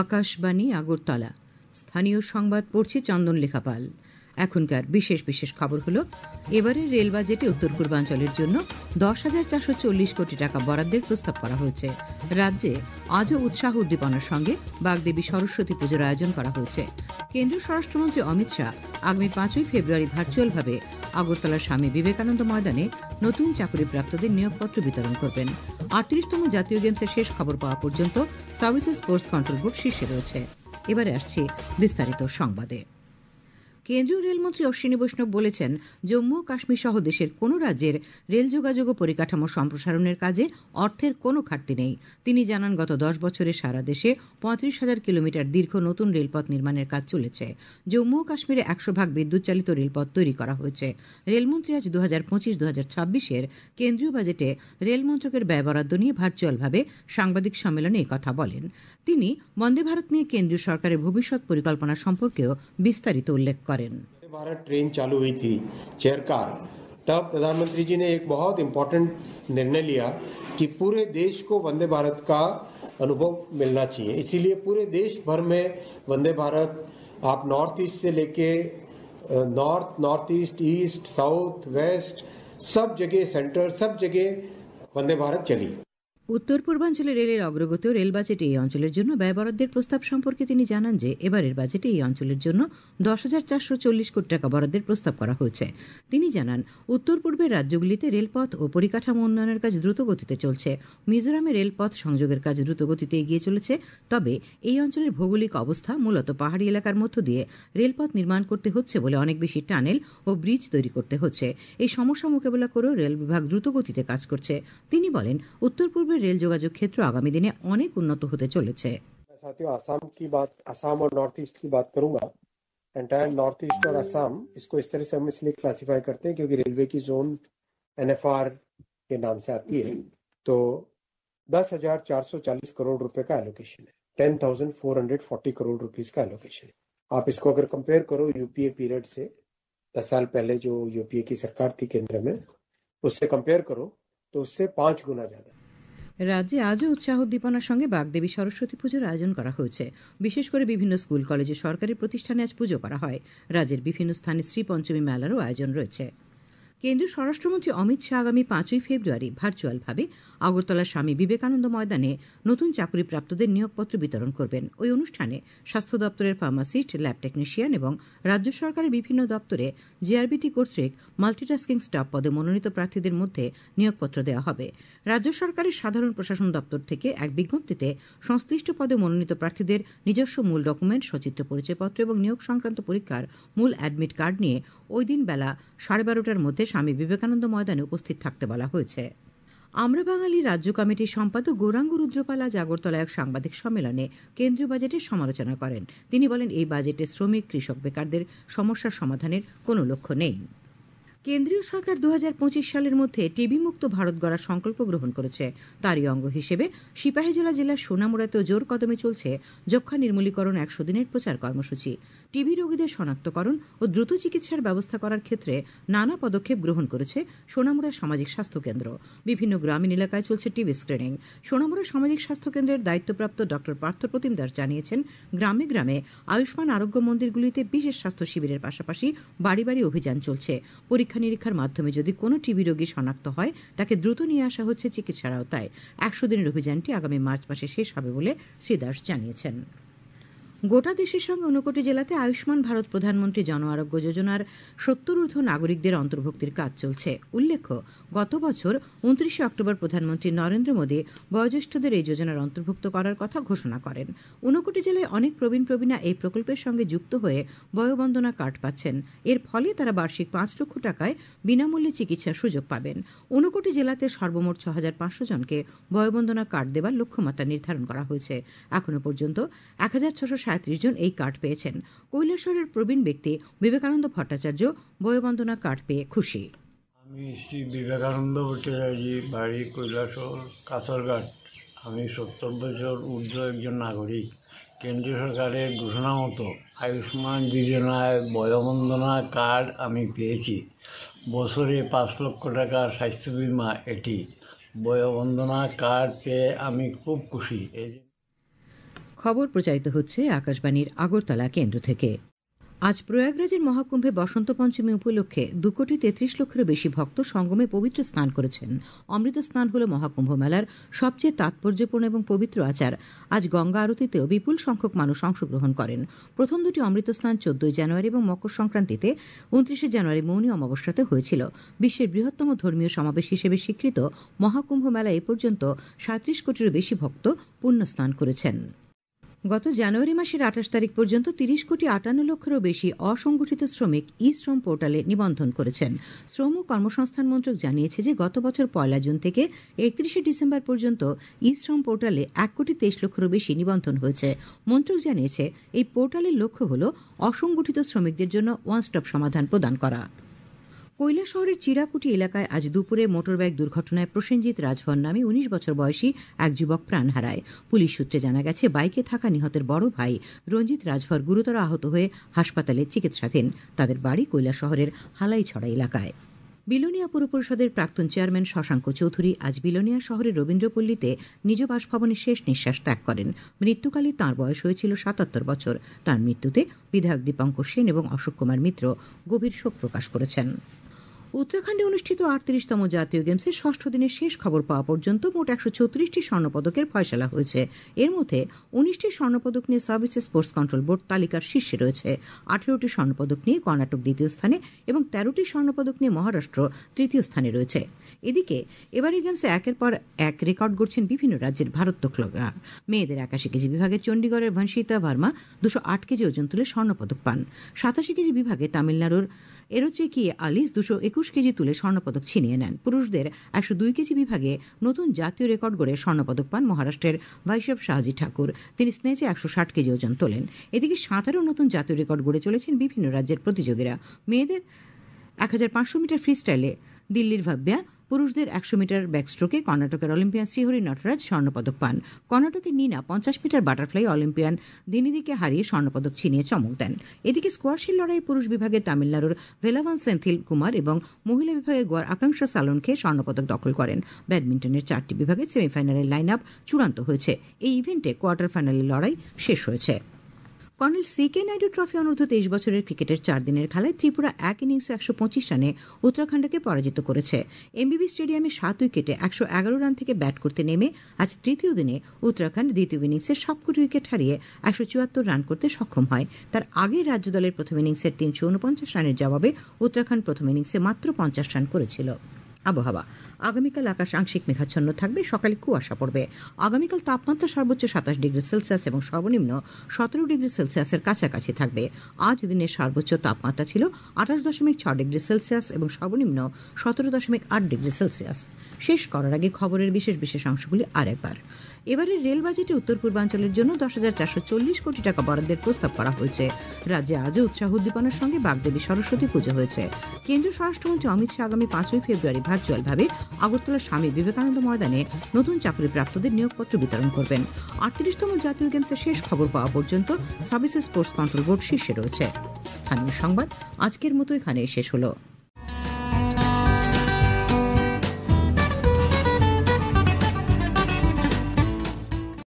আকাশবাণী আগরতলা। স্থানীয় সংবাদ পড়ছি চন্দন লেখাপাল। এখনকার বিশেষ বিশেষ খবর হলো, এবারের রেল বাজেটে উত্তর পূর্বাঞ্চলের জন্য 10,440 কোটি টাকা বরাদ্দের প্রস্তাব করা হয়েছে। রাজ্যে আজও উৎসাহ উদ্দীপনার সঙ্গে বাগদেবী সরস্বতী পুজোর আয়োজন করা হয়েছে। কেন্দ্রীয় স্বরাষ্ট্রমন্ত্রী অমিত শাহ আগামী 5ই ফেব্রুয়ারি ভার্চুয়ালভাবে আগরতলার স্বামী বিবেকানন্দ ময়দানে নতুন চাকরিপ্রাপ্তদের নিয়োগপত্র বিতরণ করবেন। 38তম জাতীয় গেমসের শেষ খবর পাওয়া পর্যন্ত সার্ভিসেস স্পোর্টস কন্ট্রোল বোর্ড শীর্ষে রয়েছে। এবারে আসছি বিস্তারিত সংবাদে। কেন্দ্রীয় রেলমন্ত্রী অশ্বিনী বৈষ্ণব বলেছেন, জম্মু ও কাশ্মীর সহ দেশের কোনো রাজ্যের রেল যোগাযোগ ও পরিকাঠামো সম্প্রসারণের কাজে অর্থের কোনো ঘাটতি নেই। তিনি জানান, গত 10 বছরে সারা দেশে 35,000 কিলোমিটার দীর্ঘ নতুন রেলপথ নির্মাণের কাজ চলেছে। জম্মু ও কাশ্মীরে 100% বিদ্যুৎ চালিত রেলপথ তৈরি করা হয়েছে। রেলমন্ত্রী আজ 2025-2026 কেন্দ্রীয় বাজেটে রেল মন্ত্রকের ব্যয় বরাদ্দ নিয়ে ভার্চুয়ালভাবে সাংবাদিক সম্মেলনে কথা বলেন। তিনি বন্দে ভারত নিয়ে কেন্দ্রীয় সরকারের ভবিষ্যৎ পরিকল্পনা সম্পর্কেও বিস্তারিত उल्लेख करें। भारत ट्रेन चालू हुई थी चेयर कार, तब प्रधानमंत्री जी ने एक बहुत इम्पोर्टेंट निर्णय लिया कि पूरे देश को वंदे भारत का अनुभव मिलना चाहिए। इसीलिए पूरे देश भर में वंदे भारत, आप नॉर्थ ईस्ट से लेके north east, east, south, west, सब जगह सेंटर, सब जगह वंदे भारत चली। উত্তর পূর্বাঞ্চলে রেলের অগ্রগতি ও রেল বাজেটে এই অঞ্চলের জন্য ব্যয় বরাদ্দের প্রস্তাব সম্পর্কে তিনি জানান যে, এবারের বাজেটে এই অঞ্চলের জন্য 10,440 কোটি টাকা বরাদ্দের প্রস্তাব করা হয়েছে। তিনি জানান, উত্তর পূর্বের রাজ্যগুলিতে রেলপথ ও পরিকাঠামো উন্নয়নের কাজ দ্রুত গতিতে চলছে। মিজোরামে রেলপথ সংযোগের কাজ দ্রুত গতিতে এগিয়ে চলেছে। তবে এই অঞ্চলের ভৌগোলিক অবস্থা, মূলত পাহাড়ি এলাকার মধ্য দিয়ে রেলপথ নির্মাণ করতে হচ্ছে বলে অনেক বেশি টানেল ও ব্রিজ তৈরি করতে হচ্ছে। এই সমস্যা মোকাবেলা করেও রেল বিভাগ দ্রুত গতিতে কাজ করছে। তিনি বলেন, উত্তর পূর্বের रेल যোগাযোগ ক্ষেত্র আগামী দিনে অনেক উন্নত হতে চলেছে। साथियों, आसाम और नॉर्थ ईस्ट की बात करूंगा। एंटायर नॉर्थ ईस्ट और असम, इसको इस तरह से हम इसलिए क्लासिफाई करते हैं क्योंकि रेलवे की जोन NFR के नाम से आती है। तो 10,440 करोड़ रुपए का एलोकेशन है, 10,440 करोड़ रुपीस का एलोकेशन है। आप इसको अगर कंपेयर करो यूपीए पीरियड से, 10 साल पहले जो यूपीए की सरकार थी केंद्र में, उससे कंपेयर करो तो उससे 5 गुना ज्यादा। রাজ্যে আজও উৎসাহ উদ্দীপনার সঙ্গে বাগদেবী সরস্বতী পুজোর আয়োজন করা হয়েছে। বিশেষ করে বিভিন্ন স্কুল, কলেজে, সরকারি প্রতিষ্ঠানে আজ পুজো করা হয়। রাজ্যের বিভিন্ন স্থানে শ্রী পঞ্চমী মেলারও আয়োজন রয়েছে। কেন্দ্রীয় স্বরাষ্ট্রমন্ত্রী অমিত শাহ আগামী 5ই ফেব্রুয়ারি ভার্চুয়ালভাবে আগরতলার স্বামী বিবেকানন্দ ময়দানে নতুন চাকরিপ্রাপ্তদের নিয়োগপত্র বিতরণ করবেন। ওই অনুষ্ঠানে স্বাস্থ্য দপ্তরের ফার্মাসিস্ট, ল্যাব টেকনিশিয়ান এবং রাজ্য সরকারের বিভিন্ন দপ্তরে জিআরবিটি কর্তৃক মাল্টিটাস্কিং স্টাফ পদে মনোনীত প্রার্থীদের মধ্যে নিয়োগপত্র দেওয়া হবে। রাজ্য সরকারের সাধারণ প্রশাসন দপ্তর থেকে এক বিজ্ঞপ্তিতে সংশ্লিষ্ট পদে মনোনীত প্রার্থীদের নিজস্ব মূল ডকুমেন্ট, সচিত্র পরিচয়পত্র এবং নিয়োগ সংক্রান্ত পরীক্ষার মূল অ্যাডমিট কার্ড নিয়ে ওই দিন বেলা 12:30টার মধ্যে স্বামী বিবেকানন্দ ময়দানে উপস্থিত থাকতে বলা হয়েছে। আমরা বাঙালি রাজ্য কমিটির সম্পাদক গৌরাঙ্গ রুদ্রপাল আজ আগরতলায় এক সাংবাদিক সম্মেলনে কেন্দ্রীয় বাজেটের সমালোচনা করেন। তিনি বলেন, এই বাজেটে শ্রমিক, কৃষক, বেকারদের সমস্যার সমাধানের কোনো লক্ষ্য নেই। কেন্দ্রীয় সরকার 2025 সালের মধ্যে টিবি মুক্ত ভারত গড়ার সংকল্প গ্রহণ করেছে। তারই অঙ্গ হিসেবে সিপাহীজলা জেলার সোনামুড়াতেও জোর কদমে চলছে যক্ষ্মা নির্মূলীকরণ 100 দিনের প্রচার কর্মসূচি। টিবি রোগীদের শনাক্তকরণ ও দ্রুত চিকিৎসার ব্যবস্থা করার ক্ষেত্রে নানা পদক্ষেপ গ্রহণ করেছে সোনামুড়া সামাজিক স্বাস্থ্য কেন্দ্র। বিভিন্ন গ্রামীণ এলাকায় চলছে টিবি স্ক্রিনিং। সোনামুড়া সামাজিক স্বাস্থ্য কেন্দ্রের দায়িত্বপ্রাপ্ত ডক্টর পার্থপ্রতিম দাস জানিয়েছেন, গ্রামে গ্রামে আয়ুষ্মান আরোগ্য মন্দিরগুলিতে বিশেষ স্বাস্থ্য শিবিরের পাশাপাশি বাড়ি বাড়ি অভিযান চলছে। পরীক্ষা নিরীক্ষার মাধ্যমে যদি কোনো টিবি রোগী শনাক্ত হয়, তাকে দ্রুত নিয়ে আসা হচ্ছে চিকিৎসার আওতায়। 100 দিনের অভিযানটি আগামী মার্চ মাসে শেষ হবে বলে শ্রী দাস জানিয়েছেন। গোটা দেশের সঙ্গে 59 জেলাতে আয়ুষ্মান ভারত প্রধানমন্ত্রী জন আরোগ্য যোজনার 70 ঊর্ধ্ব নাগরিকদের অন্তর্ভুক্তির কাজ চলছে। উল্লেখ্য, গত বছর 29 অক্টোবর প্রধানমন্ত্রী নরেন্দ্র মোদী বয়োজ্যেষ্ঠদের এই যোজনার অন্তর্ভুক্ত করার কথা ঘোষণা করেন। 59 জেলায় অনেক প্রবীণা এই প্রকল্পের সঙ্গে যুক্ত হয়ে বয়োবন্দনা কার্ড পাচ্ছেন। এর ফলে তারা বার্ষিক 5 লক্ষ টাকায় বিনামূল্যে চিকিৎসার সুযোগ পাবেন। 59 জেলাতে সর্বমোট 6,500 জনকে বয়োবন্দনা কার্ড দেওয়ার লক্ষ্যমাত্রা নির্ধারণ করা হয়েছে। এখনো পর্যন্ত 1,637 জন এই কার্ড পেয়েছেন। কৈলাসহরের প্রবীণ ব্যক্তি বিবেকানন্দ ভট্টাচার্য বয়োবন্দনা কার্ড পেয়ে খুশি। আমি শ্রী বিবেকানন্দ ভট্টাচার্য, বাড়ি কৈলাসহর কাছরঘাট। আমি 70 বছর ঊর্ধ্ব একজন নাগরিক। কেন্দ্রীয় সরকারের ঘোষণা মতো আয়ুষ্মান যোজনায় বয়োবন্দনা কার্ড আমি পেয়েছি। বছরে 5 লক্ষ টাকার স্বাস্থ্য বিমা এটি। বয়োবন্দনা কার্ড পেয়ে আমি খুব খুশি। খবর প্রচারিত হচ্ছে আকাশবাণীর আগরতলা কেন্দ্র থেকে। আজ প্রয়াগরাজের মহাকুম্ভে বসন্ত পঞ্চমী উপলক্ষে 2,33,00,000-এরও বেশি ভক্ত সঙ্গমে পবিত্র স্নান করেছেন। অমৃত স্নান হল মহাকুম্ভ মেলার সবচেয়ে তাৎপর্যপূর্ণ এবং পবিত্র আচার। আজ গঙ্গা আরতিতেও বিপুল সংখ্যক মানুষ অংশগ্রহণ করেন। প্রথম দুটি অমৃত স্নান 14 জানুয়ারি এবং মকর সংক্রান্তিতে 29 জানুয়ারি মৌনী অমাবস্যাতে হয়েছিল। বিশ্বের বৃহত্তম ধর্মীয় সমাবেশ হিসেবে স্বীকৃত মহাকুম্ভ মেলা এ পর্যন্ত 37 কোটিরও বেশি ভক্ত পুণ্য স্নান করেছেন। গত জানুয়ারি মাসের 28 তারিখ পর্যন্ত 30,58,00,000-এরও বেশি অসংগঠিত শ্রমিক ই শ্রম পোর্টালে নিবন্ধন করেছেন। শ্রম ও কর্মসংস্থান মন্ত্রক জানিয়েছে যে গত বছর 1 জুন থেকে 31 ডিসেম্বর পর্যন্ত ই শ্রম পোর্টালে 1,23,00,000-এরও বেশি নিবন্ধন হয়েছে। মন্ত্রক জানিয়েছে এই পোর্টালের লক্ষ্য হল অসংগঠিত শ্রমিকদের জন্য ওয়ান স্টপ সমাধান প্রদান করা। কৈলাসহরের চিরাকুটি এলাকায় আজ দুপুরে মোটরবাইক দুর্ঘটনায় প্রসেনজিৎ রাজভর নামে 19 বছর বয়সী এক যুবক প্রাণ হারায়। পুলিশ সূত্রে জানা গেছে, বাইকে থাকা নিহতের বড় ভাই রঞ্জিত রাজভর গুরুতর আহত হয়ে হাসপাতালে চিকিৎসাধীন। তাদের বাড়ি কৈলাসহরের হালাইছড়া এলাকায়। বিলোনিয়া পুর পরিষদের প্রাক্তন চেয়ারম্যান শশাঙ্ক চৌধুরী আজ বিলোনিয়া শহরের রবীন্দ্রপল্লীতে নিজ বাসভবনে শেষ নিঃশ্বাস ত্যাগ করেন। মৃত্যুকালে তাঁর বয়স হয়েছিল 77 বছর। তাঁর মৃত্যুতে বিধায়ক দীপঙ্কর সেন এবং অশোক কুমার মিত্র গভীর শোক প্রকাশ করেছেন। উত্তরাখণ্ডে অনুষ্ঠিত 38তম জাতীয় গেমসের ষষ্ঠ দিনের শেষ খবর পাওয়া পর্যন্ত মোট 134টি স্বর্ণপদকের ফয়সালা হয়েছে। এর মধ্যে 19টি স্বর্ণপদক নিয়ে সার্ভিসেস স্পোর্টস কন্ট্রোল বোর্ড তালিকার শীর্ষে রয়েছে। 18টি স্বর্ণপদক নিয়ে কর্ণাটক দ্বিতীয় স্থানে এবং 13টি স্বর্ণপদক নিয়ে মহারাষ্ট্র তৃতীয় স্থানে রয়েছে। এদিকে এবারের গেমসে একের পর এক রেকর্ড গড়ছেন বিভিন্ন রাজ্যের ভারোত্তোলকরা। মেয়েদের 81 কেজি বিভাগে চণ্ডীগড়ের ভনসিতা ভার্মা 208 কেজি ওজন তুলে স্বর্ণপদক পান। 87 কেজি বিভাগে তামিলনাড়ুর এরোচেকি আলিস 221 কেজি তুলে স্বর্ণপদক ছিনিয়ে নেন। পুরুষদের 102 কেজি বিভাগে নতুন জাতীয় রেকর্ড গড়ে স্বর্ণপদক পান মহারাষ্ট্রের ভাইশব শাহজি ঠাকুর। তিনি স্নেচে 160 কেজি ওজন তোলেন। এদিকে সাঁতারেও নতুন জাতীয় রেকর্ড গড়ে চলেছেন বিভিন্ন রাজ্যের প্রতিযোগীরা। মেয়েদের 1500 মিটার ফ্রি স্টাইলে দিল্লির ভাব্যা, পুরুষদের 100 মিটার ব্যাকস্ট্রোকে কর্ণাটকের অলিম্পিয়ান শ্রীহরি নটরাজ স্বর্ণপদক পান। কর্ণাটকের নিনা 50 মিটার বাটারফ্লাই অলিম্পিয়ান দিনিদিকে হারিয়ে স্বর্ণপদক ছিনিয়ে চমক দেন। এদিকে স্কোয়াশের লড়াই পুরুষ বিভাগে তামিলনাড়ুর ভেলাভান সেন্থিল কুমার এবং মহিলা বিভাগে গোয়ার আকাঙ্ক্ষা সালনকে স্বর্ণপদক দখল করেন। ব্যাডমিন্টনের 4টি বিভাগে সেমিফাইনালের লাইন আপ চূড়ান্ত হয়েছে। এই ইভেন্টে কোয়ার্টার ফাইনালের লড়াই শেষ হয়েছে। কর্নেল সি.কে. নাইডু ট্রফি অনূর্ধ্ব 23 বছরের ক্রিকেটের 4 দিনের খেলায় ত্রিপুরা এক ইনিংসে 125 রানে উত্তরাখণ্ডকে পরাজিত করেছে। এমবিবি স্টেডিয়ামে 7 উইকেটে 111 রান থেকে ব্যাট করতে নেমে আজ তৃতীয় দিনে উত্তরাখণ্ড দ্বিতীয় ইনিংসে সবকটি উইকেট হারিয়ে 174 রান করতে সক্ষম হয়। তার আগে রাজ্য দলের প্রথম ইনিংসের 349 রানের জবাবে উত্তরাখণ্ড প্রথম ইনিংসে মাত্র 50 রান করেছিল। আবহাওয়া, আগামীকাল আকাশ আংশিক মেঘাচ্ছন্ন থাকবে, সকালে কুয়াশা পড়বে। আগামীকাল তাপমাত্রা সর্বোচ্চ 27 ডিগ্রি সেলসিয়াস এবং সর্বনিম্ন 17 ডিগ্রি সেলসিয়াসের কাছাকাছি থাকবে। আজ দিনের সর্বোচ্চ তাপমাত্রা ছিল 28.6 ডিগ্রি সেলসিয়াস এবং সর্বনিম্ন 17.8 ডিগ্রি সেলসিয়াস। শেষ করার আগে খবরের বিশেষ বিশেষ অংশগুলি আরেকবার। এবারের রেল বাজেটে উত্তর পূর্বাঞ্চলের জন্য 10,440 কোটি টাকা বরাদ্দের প্রস্তাব করা হয়েছে। রাজ্যে আজও উৎসাহ উদ্দীপনার সঙ্গে বাগদেবী সরস্বতী পুজো হয়েছে। কেন্দ্রীয় স্বরাষ্ট্রমন্ত্রী অমিত শাহ আগামী 5 ফেব্রুয়ারি ভার্চুয়ালভাবে আগরতলার স্বামী বিবেকানন্দ ময়দানে নতুন চাকরিপ্রাপ্তদের নিয়োগপত্র বিতরণ করবেন। 38তম জাতীয় গেমসের শেষ খবর পাওয়া পর্যন্ত সার্ভিসেস স্পোর্টস কন্ট্রোল বোর্ড শীর্ষে রয়েছে। স্থানীয় সংবাদ আজকের মতো এখানে শেষ হলো।